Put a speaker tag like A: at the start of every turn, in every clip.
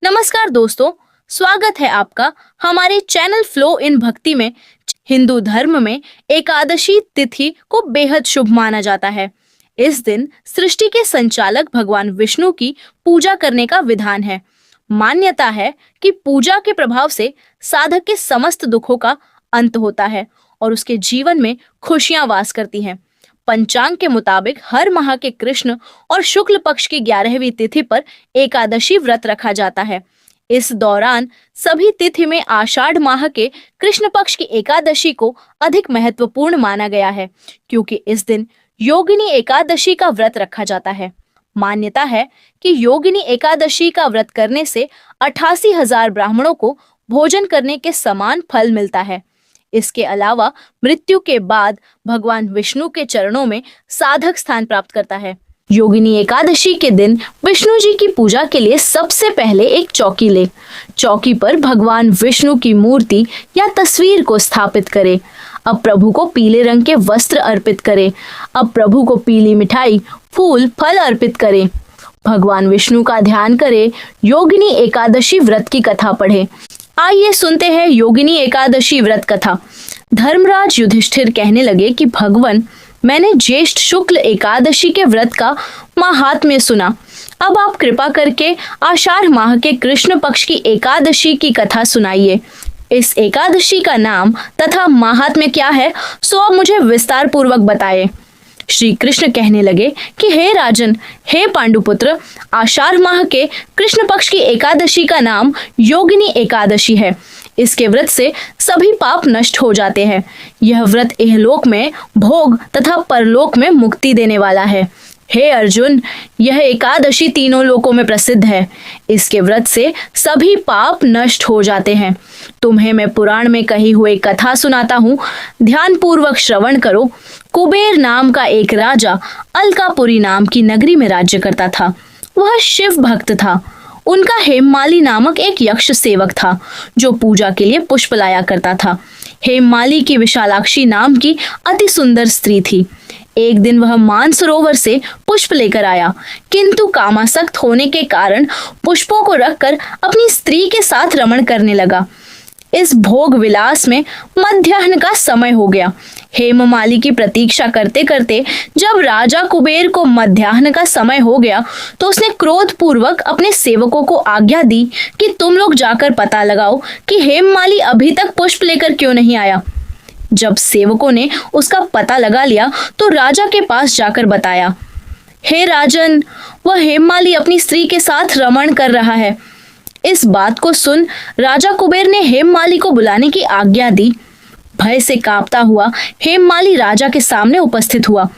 A: नमस्कार दोस्तों, स्वागत है आपका हमारे चैनल फ्लो इन भक्ति में। हिंदू धर्म में एकादशी तिथि को बेहद शुभ माना जाता है। इस दिन सृष्टि के संचालक भगवान विष्णु की पूजा करने का विधान है। मान्यता है कि पूजा के प्रभाव से साधक के समस्त दुखों का अंत होता है और उसके जीवन में खुशियां वास करती हैं। पंचांग के मुताबिक हर माह के कृष्ण और शुक्ल पक्ष की 11वीं तिथि पर एकादशी व्रत रखा जाता है। इस दौरान सभी तिथि में आषाढ़ माह के कृष्ण पक्ष की एकादशी को अधिक महत्वपूर्ण माना गया है, क्योंकि इस दिन योगिनी एकादशी का व्रत रखा जाता है। मान्यता है कि योगिनी एकादशी का व्रत करने से 88,000 ब्राह्मणों को भोजन करने के समान फल मिलता है। इसके अलावा मृत्यु के बाद भगवान विष्णु के चरणों में साधक स्थान प्राप्त करता है। योगिनी एकादशी के दिन विष्णु जी की पूजा के लिए सबसे पहले एक चौकी ले। चौकी पर भगवान विष्णु की मूर्ति या तस्वीर को स्थापित करें। अब प्रभु को पीले रंग के वस्त्र अर्पित करें। अब प्रभु को पीली मिठाई, फूल, फल अर्पित करें। भगवान विष्णु का ध्यान करें। योगिनी एकादशी व्रत की कथा पढ़ें। आइए सुनते हैं योगिनी एकादशी व्रत कथा। धर्मराज युधिष्ठिर कहने लगे कि भगवान, मैंने ज्येष्ठ शुक्ल एकादशी के व्रत का महात्म्य सुना। अब आप कृपा करके आषाढ़ माह के कृष्ण पक्ष की एकादशी की कथा सुनाइए। इस एकादशी का नाम तथा महात्म्य क्या है, सो आप मुझे विस्तार पूर्वक बताएं। श्री कृष्ण कहने लगे कि हे राजन, हे पांडुपुत्र, आषाढ़ माह के कृष्ण पक्ष की एकादशी का नाम योगिनी एकादशी है। इसके व्रत से सभी पाप नष्ट हो जाते हैं। यह व्रत इहलोक में भोग तथा परलोक में मुक्ति देने वाला है। हे अर्जुन, यह एकादशी तीनों लोकों में प्रसिद्ध है। इसके व्रत से सभी पाप नष्ट हो जाते हैं। तुम्हें मैं पुराण में कही हुई कथा सुनाता हूँ, ध्यान पूर्वक श्रवण करो। कुबेर नाम का एक राजा अलकापुरी नाम की नगरी में राज्य करता था। वह शिव भक्त था। उनका हेममाली नामक एक यक्ष सेवक था, जो पूजा के लिए पुष्प लाया करता था। हेममाली की विशालाक्षी नाम की अति सुंदर स्त्री थी। एक दिन वह मानसरोवर से पुष्प लेकर आया, किंतु कामासक्त होने के कारण पुष्पों को रखकर अपनी स्त्री के साथ रमण करने लगा। इस भोग विलास में मध्याह्न का समय हो गया। हेममाली की प्रतीक्षा करते करते जब राजा कुबेर को मध्याह्न का समय हो गया, तो उसने क्रोध पूर्वक अपने सेवकों को आज्ञा दी कि तुम लोग जाकर पता लगाओ कि हेममाली अभी तक पुष्प लेकर क्यों नहीं आया। जब सेवकों ने उसका पता लगा लिया तो राजा के पास जाकर बताया, हे राजन, वह हेममाली अपनी स्त्री के साथ रमण कर रहा है। इस बात को सुन राजा कुबेर ने हेममाली को बुलाने की आज्ञा दी। भय से कांपता हुआ हेममाली राजा के सामने उपस्थित हुआ।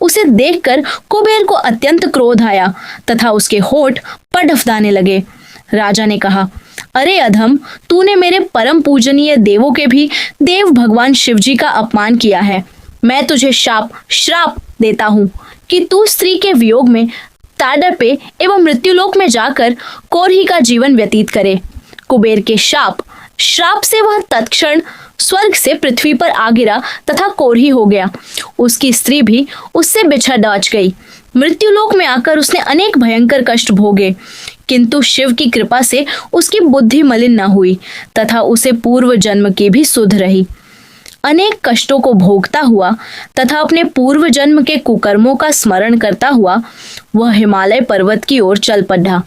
A: उसे देखकर कुबेर को अत्यंत क्रोध आया तथा उसके होठ पटफदाने लगे। राजा ने कहा, अरे अधम, तूने मेरे परम पूजनीय देवों के भी देव भगवान शिव जी का अपमान किया है। मैं तुझे श्राप देता हूँ कि तू स्त्री के वियोग में ताड़पे एवं मृत्युलोक में जाकर कोरही का जीवन व्यतीत करे। कुबेर के श्राप से वह तत्क्षण स्वर्ग से पृथ्वी पर आ गिरा तथा कोरही हो गया। उसकी स्त्री भी उससे बिछड़ डाच गई। मृत्युलोक में आकर उसने अनेक भयंकर कष्ट भोगे, किंतु शिव की कृपा से उसकी बुद्धि मलिन न हुई तथा उसे पूर्व जन्म की भी सुध रही। अनेक कष्टों को भोगता हुआ तथा अपने पूर्व जन्म के कुकर्मों का स्मरण करता हुआ वह हिमालय पर्वत की ओर चल पड़ा।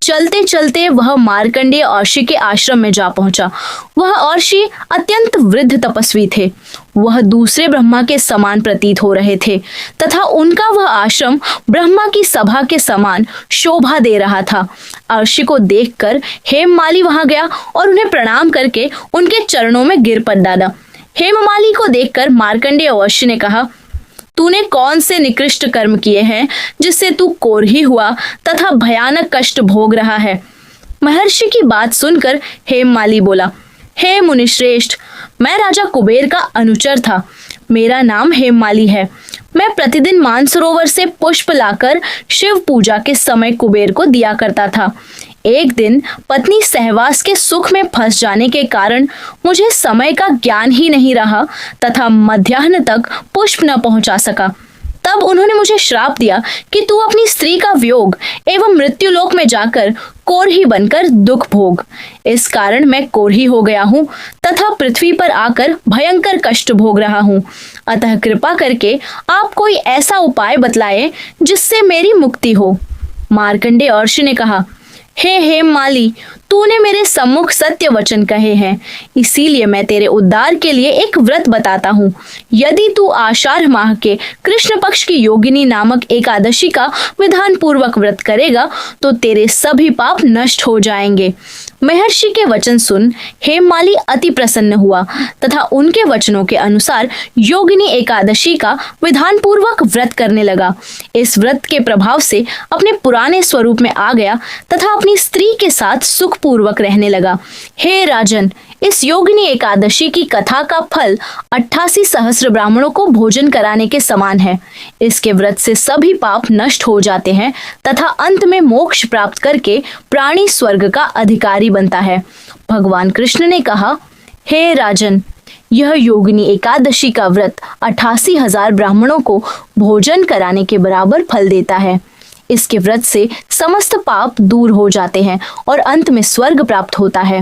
A: चलते चलते वह मार्कंडेय अर्षि के आश्रम में जा पहुंचा। वह अर्षि अत्यंत वृद्ध तपस्वी थे। वह दूसरे ब्रह्मा के समान प्रतीत हो रहे थे तथा उनका वह आश्रम ब्रह्मा की सभा के समान शोभा दे रहा था। अर्षि को देखकर हेममाली वहां गया और उन्हें प्रणाम करके उनके चरणों में गिर पड़ डाला। हेममाली को देखकर मार्कंडेय अर्षि ने कहा, तूने कौन से निकृष्ट कर्म किए हैं जिससे तू कोरही हुआ तथा भयानक कष्ट भोग रहा है। महर्षि की बात सुनकर हेममाली बोला, हे मुनिश्रेष्ठ, मैं राजा कुबेर का अनुचर था। मेरा नाम हेममाली है। मैं प्रतिदिन मानसरोवर से पुष्प लाकर शिव पूजा के समय कुबेर को दिया करता था। एक दिन पत्नी सहवास के सुख में फंस जाने के कारण मुझे समय का ज्ञान ही नहीं रहा तथा मध्याह्न तक पुष्प न पहुंचा सका। तब उन्होंने मुझे श्राप दिया कि तू अपनी स्त्री का वियोग एवं मृत्यु लोक में जाकर कोरही बनकर दुख भोग। इस कारण मैं कोरही हो गया हूँ तथा पृथ्वी पर आकर भयंकर कष्ट भोग रहा हूँ। अतः कृपा करके आप कोई ऐसा उपाय बतलाए जिससे मेरी मुक्ति हो। मार्कंडेय ऋषि ने कहा, हे हेममाली, तूने मेरे सम्मुख सत्य वचन कहे हैं, इसीलिए मैं तेरे उद्धार के लिए एक व्रत बताता हूँ। यदि तू आषाढ़ माह के कृष्ण पक्ष की योगिनी नामक एकादशी का विधान पूर्वक व्रत करेगा तो तेरे सभी पाप नष्ट हो जाएंगे। महर्षि के वचन सुन हेममाली अति प्रसन्न हुआ तथा उनके वचनों के अनुसार योगिनी एकादशी का विधान पूर्वक व्रत करने लगा। इस व्रत के प्रभाव से अपने पुराने स्वरूप में आ गया तथा अपनी स्त्री के साथ सुख पूर्वक रहने लगा। हे राजन, इस योगिनी एकादशी की कथा का फल 88 सहस्र ब्राह्मणों को भोजन कराने के समान है। इसके व्रत से सभी पाप नष्ट हो जाते हैं तथा अंत में मोक्ष प्राप्त करके प्राणी स्वर्ग का अधिकारी बनता है। भगवान कृष्ण ने कहा, हे राजन, यह योगिनी एकादशी का व्रत 88,000 ब्राह्मणों को भोजन कराने के बराबर फल देता है। इसके व्रत से समस्त पाप दूर हो जाते हैं और अंत में स्वर्ग प्राप्त होता है।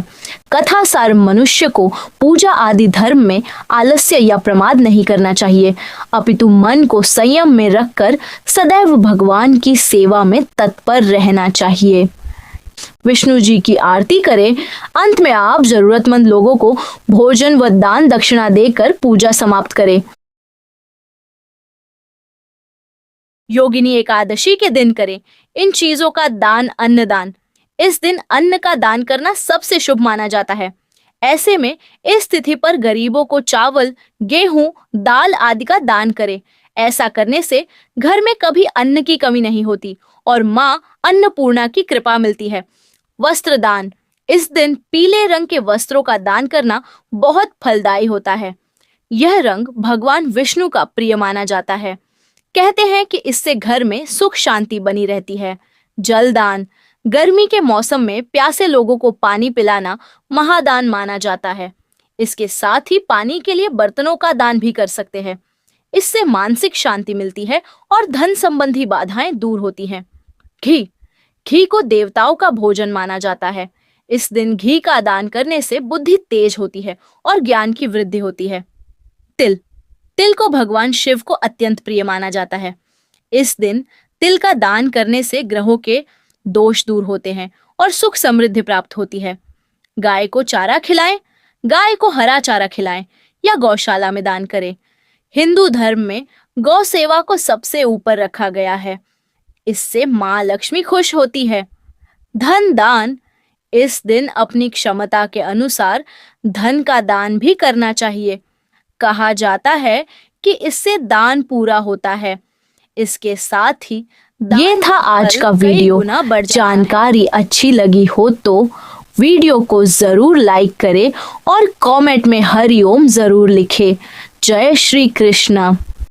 A: कथा सार मनुष्य को पूजा आदि धर्म में आलस्य या प्रमाद नहीं करना चाहिए, अपितु मन को संयम में रखकर सदैव भगवान की सेवा में तत्पर रहना चाहिए। विष्णु जी की आरती करें। अंत में आप जरूरतमंद लोगों को भोजन व दान दक्षिणा देकर पूजा समाप्त करें। योगिनी एकादशी के दिन करें इन चीजों का दान। अन्नदान, इस दिन अन्न का दान करना सबसे शुभ माना जाता है। ऐसे में इस तिथि पर गरीबों को चावल, गेहूं, दाल आदि का दान करें। ऐसा करने से घर में कभी अन्न की कमी नहीं होती और माँ अन्नपूर्णा की कृपा मिलती है। वस्त्र दान, इस दिन पीले रंग के वस्त्रों का दान करना बहुत फलदायी होता है। यह रंग भगवान विष्णु का प्रिय माना जाता है। कहते हैं कि इससे घर में सुख शांति बनी रहती है। जलदान, गर्मी के मौसम में प्यासे लोगों को पानी पिलाना महादान माना जाता है। इसके साथ ही पानी के लिए बर्तनों का दान भी कर सकते हैं। इससे मानसिक शांति मिलती है और धन संबंधी बाधाएं दूर होती हैं। घी, घी को देवताओं का भोजन माना जाता है। इस दिन घी का दान करने से बुद्धि तेज होती है और ज्ञान की वृद्धि होती है। तिल, तिल को भगवान शिव को अत्यंत प्रिय माना जाता है। इस दिन तिल का दान करने से ग्रहों के दोष दूर होते हैं और सुख समृद्धि प्राप्त होती है। गाय को चारा खिलाएं, गाय को हरा चारा खिलाएं या गौशाला में दान करें। हिंदू धर्म में गौ सेवा को सबसे ऊपर रखा गया है। इससे माँ लक्ष्मी खुश होती है। धन दान, इस दिन अपनी क्षमता के अनुसार धन का दान भी करना चाहिए। कहा जाता है कि इससे दान पूरा होता है। इसके साथ ही ये था आज का वीडियो। जानकारी अच्छी लगी हो तो वीडियो को जरूर लाइक करें और कमेंट में हरिओम जरूर लिखें। जय श्री कृष्ण।